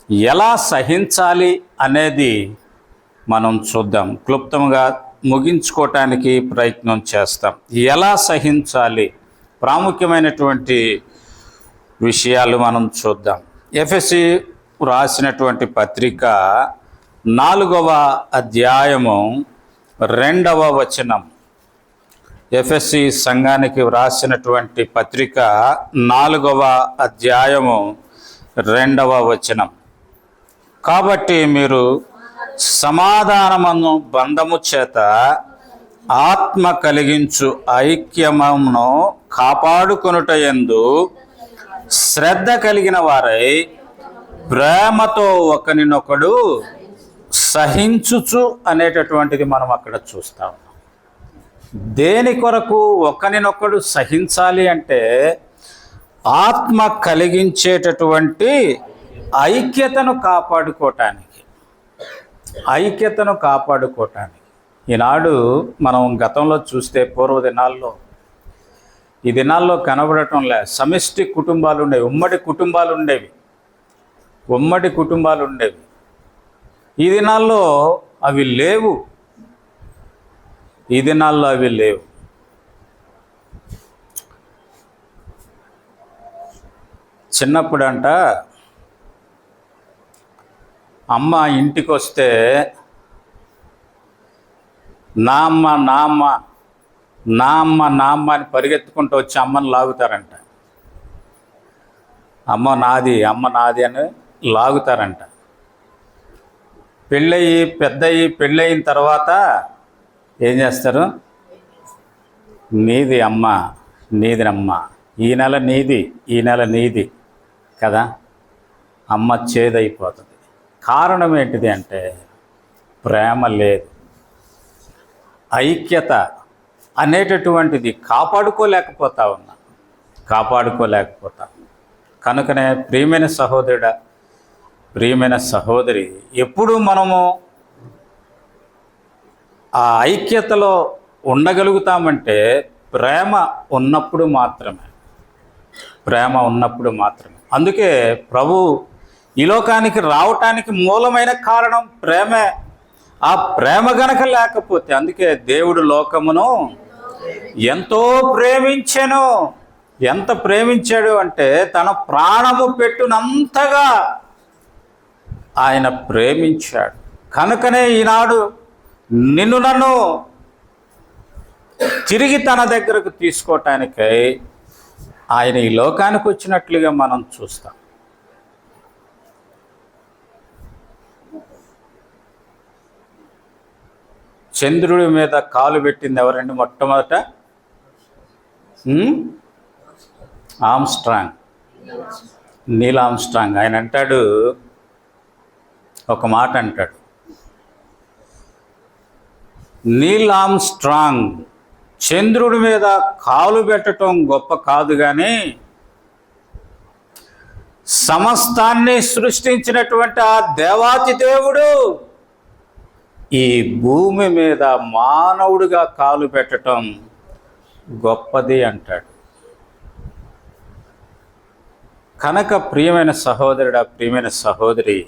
ఎలా సహించాలి అనేది మనం చూద్దాం. క్లుప్తంగా ముగించుకోవటానికి ప్రయత్నం చేస్తాం. ఎలా సహించాలి, ప్రాముఖ్యమైనటువంటి విషయాలు మనం చూద్దాం. ఎఫెసీ రాసినటువంటి పత్రిక 4వ అధ్యాయము 2వ వచనం. ఎఫెసీ సంఘానికి వ్రాసినటువంటి పత్రిక 4వ అధ్యాయము 2వ వచనం. కాబట్టి మీరు సమాధానమును బంధము చేత ఆత్మ కలిగించు ఐక్యమును కాపాడుకొనుటయందు శ్రద్ధ కలిగిన వారై ప్రేమతో ఒకరినొకడు సహించుచు అనేటటువంటిది మనం అక్కడ చూస్తాం. దేని కొరకు ఒకరినొకడు సహించాలి అంటే ఆత్మ కలిగించేటటువంటి ఐక్యతను కాపాడుకోవటానికి. ఈనాడు మనం గతంలో చూస్తే పూర్వ దినాల్లో, ఈ దినాల్లో కనబడటం లే. సమిష్టి కుటుంబాలు ఉండేవి, ఉమ్మడి కుటుంబాలు ఉండేవి. ఈ దినాల్లో అవి లేవు. చిన్నప్పుడంట అమ్మ ఇంటికి వస్తే నా అమ్మ అని పరిగెత్తుకుంటూ వచ్చి అమ్మని లాగుతారంట. అమ్మ నాది అని లాగుతారంట. పెళ్ళయిన తర్వాత ఏం చేస్తారు? నీది అమ్మ, ఈ నెల నీది కదా. అమ్మ చేదైపోతుంది. కారణం ఏంటిది అంటే ప్రేమ లేదు. ఐక్యత అనేటటువంటిది కాపాడుకోలేకపోతా. కనుకనే ప్రియమైన సహోదరుడా, ప్రియమైన సహోదరి, ఎప్పుడు మనము ఆ ఐక్యతలో ఉండగలుగుతామంటే ప్రేమ ఉన్నప్పుడు మాత్రమే. అందుకే ప్రభు ఈ లోకానికి రావటానికి మూలమైన కారణం ప్రేమే. ఆ ప్రేమ గనక లేకపోతే, అందుకే దేవుడు లోకమును ఎంతో ప్రేమించెను. ఎంత ప్రేమించాడు అంటే తన ప్రాణము పెట్టునంతగా ఆయన ప్రేమించాడు. కనుకనే ఈనాడు నన్ను తిరిగి తన దగ్గరకు తీసుకోవటానికై ఆయన ఈ లోకానికి వచ్చినట్లుగా మనం చూస్తాం. చంద్రుడి మీద కాలు పెట్టింది ఎవరండి? మొట్టమొదట నీల్ ఆమ్స్ట్రాంగ్. ఆయన అంటాడు, ఒక మాట అంటాడు, నీల్ ఆమ్స్ట్రాంగ్ చంద్రుడి మీద కాలు పెట్టడం గొప్ప కాదు, కానీ సమస్తాన్ని సృష్టించినటువంటి ఆ దేవాతి దేవుడు ఈ భూమి మీద మానవుడిగా కాలు పెట్టడం గొప్పది అంటాడు. కనుక ప్రియమైన సహోదరుడా, ప్రియమైన సహోదరి,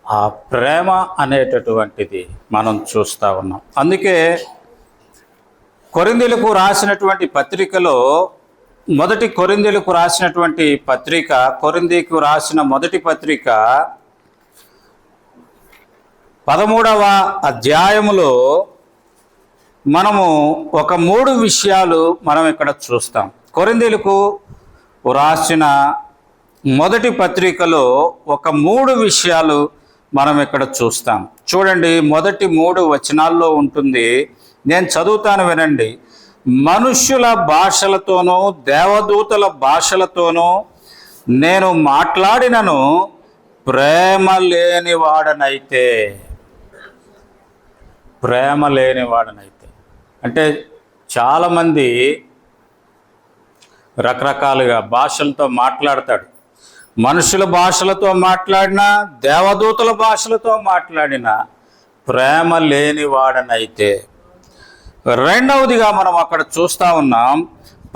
ఆ ప్రేమ అనేటటువంటిది మనం చూస్తూ ఉన్నాం. అందుకే కొరింథీయులకు రాసినటువంటి పత్రికలో, కొరింథీయులకు రాసినటువంటి పత్రిక, కొరింథీయులకు రాసిన మొదటి పత్రిక 13వ అధ్యాయములో మనము ఒక 3 విషయాలు మనం ఇక్కడ చూస్తాం. కొరింథీయులకు రాసిన మొదటి పత్రికలో ఒక 3 విషయాలు మనం ఇక్కడ చూస్తాం. చూడండి, మొదటి 3 వచనాల్లో ఉంటుంది. నేను చదువుతాను, వినండి. మనుష్యుల భాషలతోనూ దేవదూతల భాషలతోనూ నేను మాట్లాడినను ప్రేమ లేనివాడనైతే అంటే చాలామంది రకరకాలుగా భాషలతో మాట్లాడతాడు. మనుషుల భాషలతో మాట్లాడినా, దేవదూతల భాషలతో మాట్లాడినా ప్రేమ లేనివాడనైతే. రెండవదిగా మనం అక్కడ చూస్తూ ఉన్నాం,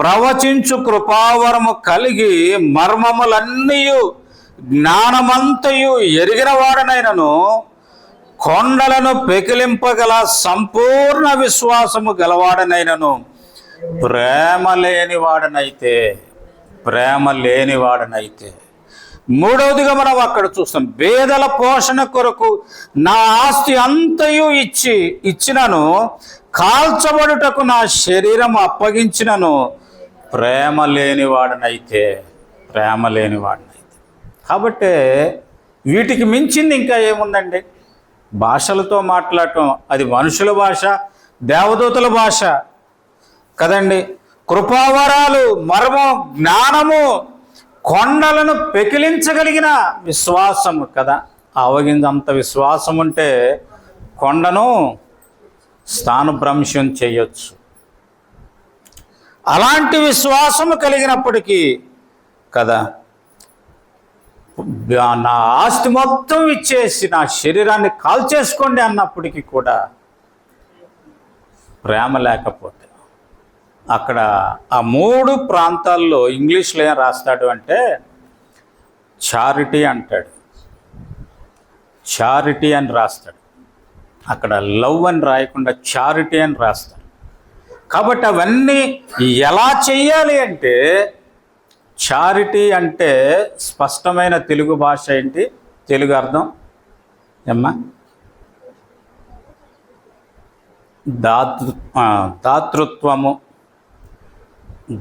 ప్రవచించు కృపావరము కలిగి మర్మములన్నీ జ్ఞానమంతయు ఎరిగిన వాడనైనను కొండలను పెకిలింపగల సంపూర్ణ విశ్వాసము గలవాడనైనను ప్రేమ లేనివాడనైతే మూడవదిగా మనం అక్కడ చూస్తాం, పేదల పోషణ కొరకు నా ఆస్తి అంతయు ఇచ్చినను, కాల్చబడుటకు నా శరీరం అప్పగించినను ప్రేమ లేనివాడనైతే. కాబట్టి వీటికి మించింది ఇంకా ఏముందండి? భాషలతో మాట్లాడటం, అది మనుషుల భాష, దేవదూతల భాష కదండి. కృపావరాలు, మర్మం, జ్ఞానము, కొండలను పెకిలించగలిగిన విశ్వాసము కదా. ఆవగిందంత విశ్వాసం ఉంటే కొండను స్థానభ్రంశం చేయొచ్చు. అలాంటి విశ్వాసము కలిగినప్పటికీ కదా, నా ఆస్తి మొత్తం ఇచ్చేసి నా శరీరాన్ని కాల్చేసుకోండి అన్నప్పటికీ కూడా ప్రేమ లేకపోతే, అక్కడ ఆ 3 ప్రాంతాల్లో ఇంగ్లీష్లో ఏం రాస్తాడు అంటే చారిటీ అంటాడు, చారిటీ అని రాస్తాడు. అక్కడ లవ్ అని రాయకుండా చారిటీ అని రాస్తాడు. కాబట్టి అవన్నీ ఎలా చెయ్యాలి అంటే, చారిటీ అంటే స్పష్టమైన తెలుగు భాష ఏంటి? తెలుగు అర్థం ఏమ్మా?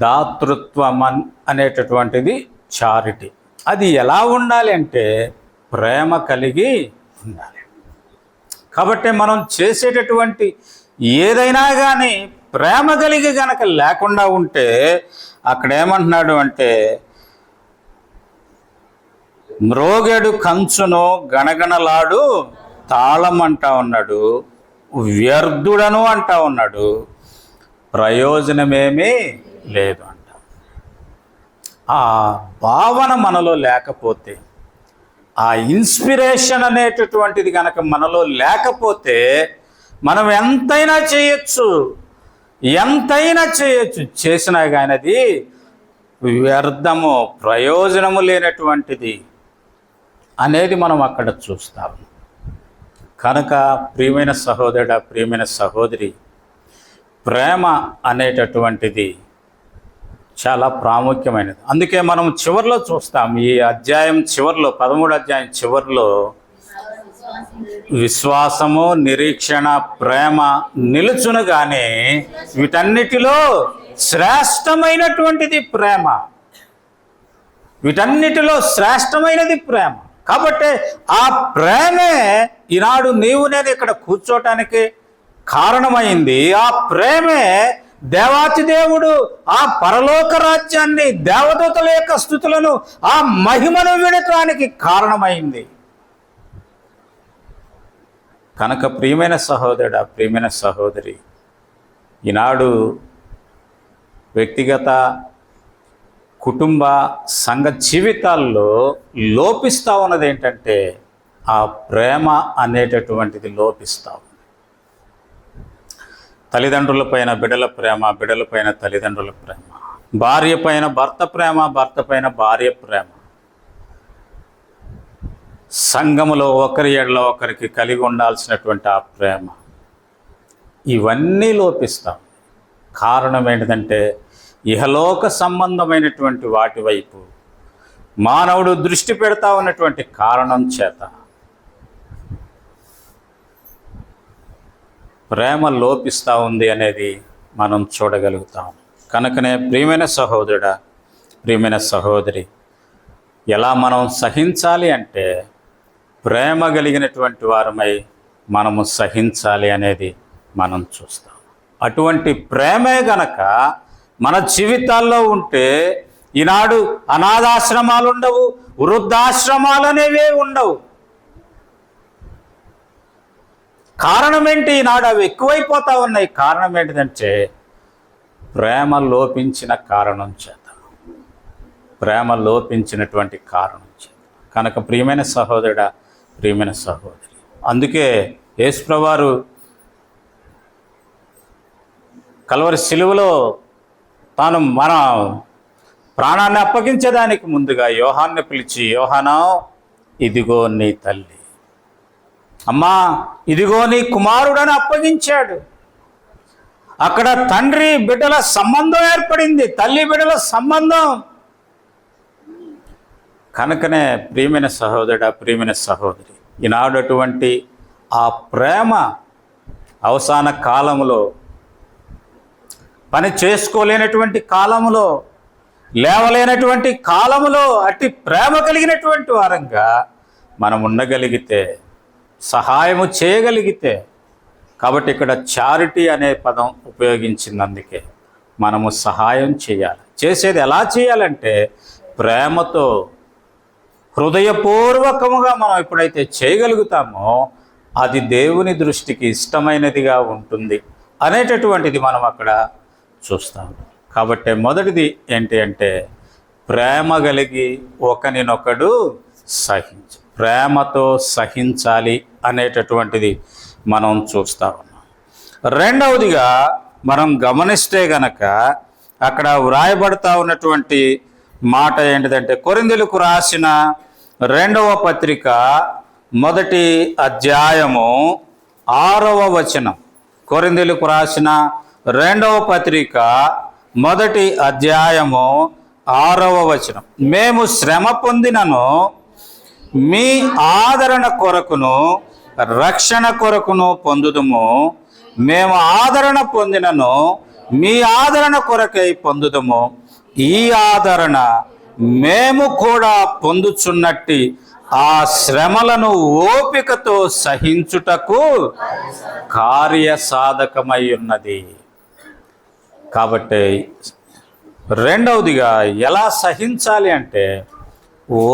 దాతృత్వం అనేటటువంటిది చారిటీ. అది ఎలా ఉండాలి అంటే ప్రేమ కలిగి ఉండాలి. కాబట్టి మనం చేసేటటువంటి ఏదైనా కానీ ప్రేమ కలిగి గనక లేకుండా ఉంటే, అక్కడ ఏమంటున్నాడు అంటే, మ్రోగెడు కంచును గణగణలాడు తాళం అంటా ఉన్నాడు, వ్యర్థుడను అంటా ఉన్నాడు, ప్రయోజనమేమీ లేదు అంట. ఆ భావన మనలో లేకపోతే, ఆ ఇన్స్పిరేషన్ అనేటటువంటిది కనుక మనలో లేకపోతే, మనం ఎంతైనా చేయొచ్చు, చేసినా కానీ అది వ్యర్థము, ప్రయోజనము లేనటువంటిది అనేది మనం అక్కడ చూస్తాము. కనుక ప్రియమైన సహోదరుడా, ప్రియమైన సహోదరి, ప్రేమ అనేటటువంటిది చాలా ప్రాముఖ్యమైనది. అందుకే మనం చివరిలో చూస్తాం, ఈ అధ్యాయం చివరిలో, 13వ అధ్యాయం చివరిలో, విశ్వాసము, నిరీక్షణ, ప్రేమ నిలుచును గాని వీటన్నిటిలో శ్రేష్టమైనటువంటిది ప్రేమ. వీటన్నిటిలో శ్రేష్టమైనది ప్రేమ. కాబట్టి ఆ ప్రేమే ఈనాడు నీవు నేను ఇక్కడ కూర్చోటానికి కారణమైంది. ఆ ప్రేమే దేవాతి దేవుడు ఆ పరలోక రాజ్యాన్ని, దేవదూతల యొక్క స్తుతులను, ఆ మహిమను విడటానికి కారణమైంది. కనుక ప్రియమైన సహోదరుడా, ప్రియమైన సహోదరి, ఈనాడు వ్యక్తిగత, కుటుంబ, సంఘ జీవితాల్లో లోపిస్తూ ఉన్నది ఏంటంటే ఆ ప్రేమ అనేటటువంటిది లోపిస్తూ ఉంది. తల్లిదండ్రుల పైన బిడ్డల ప్రేమ, బిడ్డల పైన తల్లిదండ్రుల ప్రేమ, భార్య పైన భర్త ప్రేమ, భర్త పైన భార్య ప్రేమ, సంఘములో ఒకరి ఎడల ఒకరికి కలిగి ఉండాల్సినటువంటి ఆ ప్రేమ, ఇవన్నీ లోపిస్తాం. కారణం ఏంటంటే ఇహలోక సంబంధమైనటువంటి వాటి వైపు మానవుడు దృష్టి పెడతా ఉన్నటువంటి కారణం చేత ప్రేమ లోపిస్తూ ఉంది అనేది మనం చూడగలుగుతాం. కనుకనే ప్రియమైన సహోదరుడా, ప్రియమైన సహోదరి, ఎలా మనం సహించాలి అంటే ప్రేమ కలిగినటువంటి వారమై మనము సహించాలి అనేది మనం చూస్తాం. అటువంటి ప్రేమే గనక మన జీవితాల్లో ఉంటే ఈనాడు అనాథాశ్రమాలు ఉండవు, వృద్ధాశ్రమాలు అనేవే ఉండవు. కారణం ఏంటి? ఈనాడు అవి ఎక్కువైపోతూ ఉన్నాయి. కారణం ఏంటిదంటే ప్రేమ లోపించిన కారణం చేత, ప్రేమ లోపించినటువంటి కారణం చేత. కనుక ప్రియమైన సహోదరుడా, ప్రియమైన సహోదరి, అందుకే యేసుప్రభువారు కల్వరి శిలువలో తాను ప్రాణాన్ని అప్పగించేదానికి ముందుగా యోహాన్ని పిలిచి, యోహానా, ఇదిగో నీ తల్లి, అమ్మా ఇదిగో నీ కుమారుడని అప్పగించాడు. అక్కడ తండ్రి బిడ్డల సంబంధం ఏర్పడింది, తల్లి బిడ్డల సంబంధం. కనుకనే ప్రియమైన సహోదరుడా, ప్రియమైన సహోదరి, ఈనాడు అటువంటి ఆ ప్రేమ అవసాన కాలంలో, పని చేసుకోలేనటువంటి కాలంలో, లేవలేనటువంటి కాలంలో అట్టి ప్రేమ కలిగినటువంటి వారంగా మనం ఉండగలిగితే, సహాయము చేయగలిగితే, కాబట్టి ఇక్కడ చారిటీ అనే పదం ఉపయోగించింది. అందుకే మనము సహాయం చేయాలి. చేసేది ఎలా చేయాలంటే ప్రేమతో, హృదయపూర్వకముగా మనం ఎప్పుడైతే చేయగలుగుతామో అది దేవుని దృష్టికి ఇష్టమైనదిగా ఉంటుంది అనేటటువంటిది మనం అక్కడ చూస్తాం. కాబట్టి మొదటిది ఏంటి అంటే ప్రేమ కలిగి ఒకరినొకడు సహించు, ప్రేమతో సహించాలి అనేటటువంటిది మనం చూస్తూ ఉన్నాం. రెండవదిగా మనం గమనిస్తే గనక అక్కడ వ్రాయబడతా ఉన్నటువంటి మాట ఏంటిదంటే కొరింథీయులకు రాసిన 2వ పత్రిక 1వ అధ్యాయము 6వ వచనం. కొరింథీయులకు రాసిన 2వ పత్రిక 1వ అధ్యాయము 6వ వచనం. మేము శ్రమ పొందినను మీ ఆదరణ కొరకును రక్షణ కొరకును పొందుదుము, మేము ఆదరణ పొందినను మీ ఆదరణ కొరకై పొందుదుము, ఈ ఆదరణ మేము కూడా పొందుచున్నట్టి ఆ శ్రమలను ఓపికతో సహించుటకు కార్యసాధకమై ఉన్నది. కాబట్టి రెండవదిగా ఎలా సహించాలి అంటే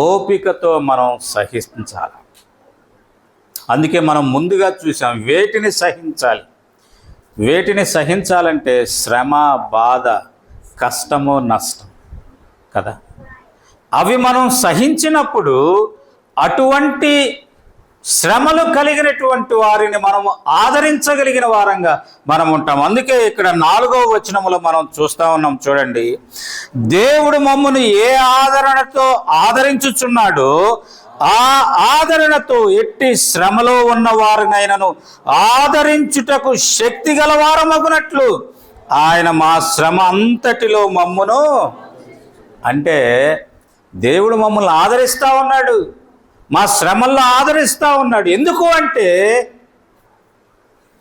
ఓపికతో మనం సహించాలి. అందుకే మనం ముందుగా చూసాం వేటిని సహించాలి. వేటిని సహించాలంటే శ్రమ, బాధ, కష్టము, నష్టం కదా. అవి మనం సహించినప్పుడు అటువంటి శ్రమలు కలిగినటువంటి వారిని మనము ఆదరించగలిగిన వారంగా మనం ఉంటాం. అందుకే ఇక్కడ 4వ వచనములో మనం చూస్తూ ఉన్నాం. చూడండి, దేవుడు మమ్మను ఏ ఆదరణతో ఆదరించుచున్నాడో ఆ ఆదరణతో ఎట్టి శ్రమలో ఉన్న వారినైనను ఆదరించుటకు శక్తి గలవారమగునట్లు ఆయన మా శ్రమ అంతటిలో మమ్మును, అంటే దేవుడు మమ్మల్ని ఆదరిస్తూ ఉన్నాడు, మా శ్రమల్లో ఆదరిస్తూ ఉన్నాడు. ఎందుకు అంటే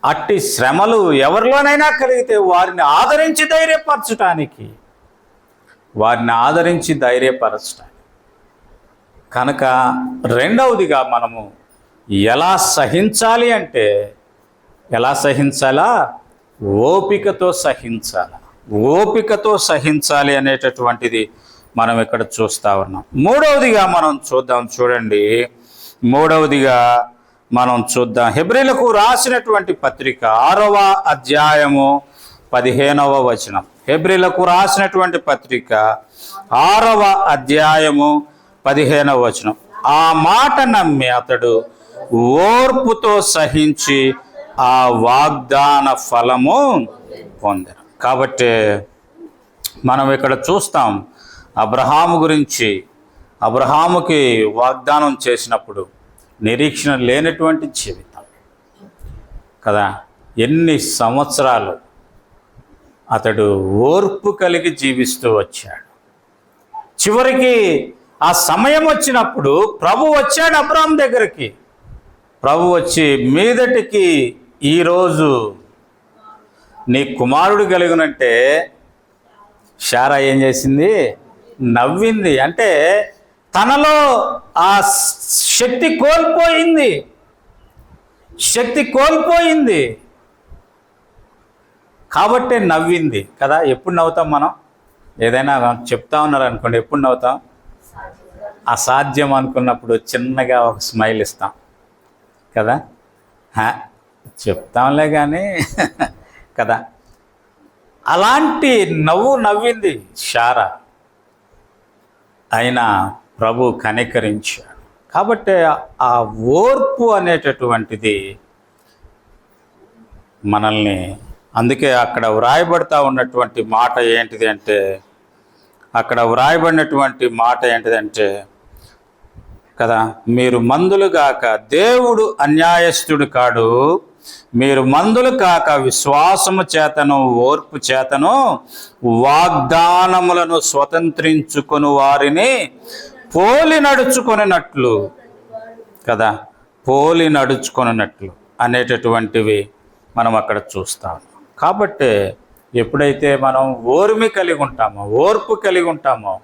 అట్టి శ్రమలు ఎవరిలోనైనా కలిగితే వారిని ఆదరించి ధైర్యపరచటానికి, వారిని ఆదరించి ధైర్యపరచటానికి. కనుక రెండవదిగా మనము ఎలా సహించాలి అంటే ఎలా సహించాలా? ఓపికతో సహించాలి, ఓపికతో సహించాలి అనేటటువంటిది మనం ఇక్కడ చూస్తూ ఉన్నాం. మూడవదిగా మనం చూద్దాం. చూడండి, మూడవదిగా మనం చూద్దాం హెబ్రీలకు రాసినటువంటి పత్రిక 6వ అధ్యాయము 15వ వచనం. హెబ్రీలకు రాసినటువంటి పత్రిక 6వ అధ్యాయము 15వ వచనం. ఆ మాట నమ్మి అతడు ఓర్పుతో సహించి ఆ వాగ్దాన ఫలము పొందారు. కాబట్టి మనం ఇక్కడ చూస్తాం అబ్రహాము గురించి. అబ్రహాముకి వాగ్దానం చేసినప్పుడు నిరీక్షణ లేనటువంటి జీవితం కదా. ఎన్ని సంవత్సరాలు అతడు ఓర్పు కలిగి జీవిస్తూ వచ్చాడు. చివరికి ఆ సమయం వచ్చినప్పుడు ప్రభు వచ్చాడు అబ్రహాం దగ్గరికి. ప్రభు వచ్చి మీదటికి ఈరోజు నీ కుమారుడు కలిగినంటే శారా ఏం చేసింది? నవ్వింది. అంటే తనలో ఆ శక్తి కోల్పోయింది, శక్తి కోల్పోయింది కాబట్టి నవ్వింది కదా. ఎప్పుడు నవ్వుతాం మనం? ఏదైనా చెప్తా ఉన్నారు అనుకోండి, ఎప్పుడు నవ్వుతాం? అసాధ్యం అనుకున్నప్పుడు చిన్నగా ఒక స్మైల్ ఇస్తాం కదా. చెప్తాంలే కానీ కదా. అలాంటి నవ్వు నవ్వింది శారా. అయినా ప్రభు కనికరించాడు. కాబట్టి ఆ ఓర్పు అనేటటువంటిది మనల్ని, అందుకే అక్కడ వ్రాయబడతా ఉన్నటువంటి మాట ఏంటిది అంటే అక్కడ వ్రాయబడినటువంటి మాట ఏంటిదంటే కదా, మీరు మందులు కాక, దేవుడు అన్యాయస్తుడు కాడు, మీరు మందులు కాక విశ్వాసము చేతను ఓర్పు చేతను వాగ్దానములను స్వతంత్రించుకొని వారిని పోలి నడుచుకొనినట్లు కదా, పోలి నడుచుకొనినట్లు అనేటటువంటివి మనం అక్కడ చూస్తాం. కాబట్టి ఎప్పుడైతే మనం ఓర్పు కలిగి ఉంటామో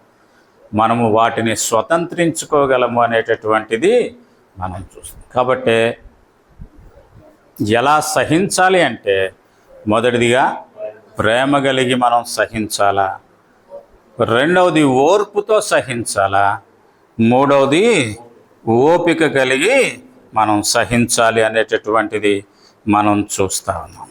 మనము వాటిని స్వతంత్రించుకోగలము అనేటటువంటిది మనం చూస్తాం. కాబట్టి ఎలా సహించాలి అంటే, మొదటిదిగా ప్రేమ కలిగి మనం సహించాలా, రెండవది ఓర్పుతో సహించాలా, మూడవది ఓపిక కలిగి మనం సహించాలి అనేటటువంటిది మనం చూస్తా ఉన్నాం.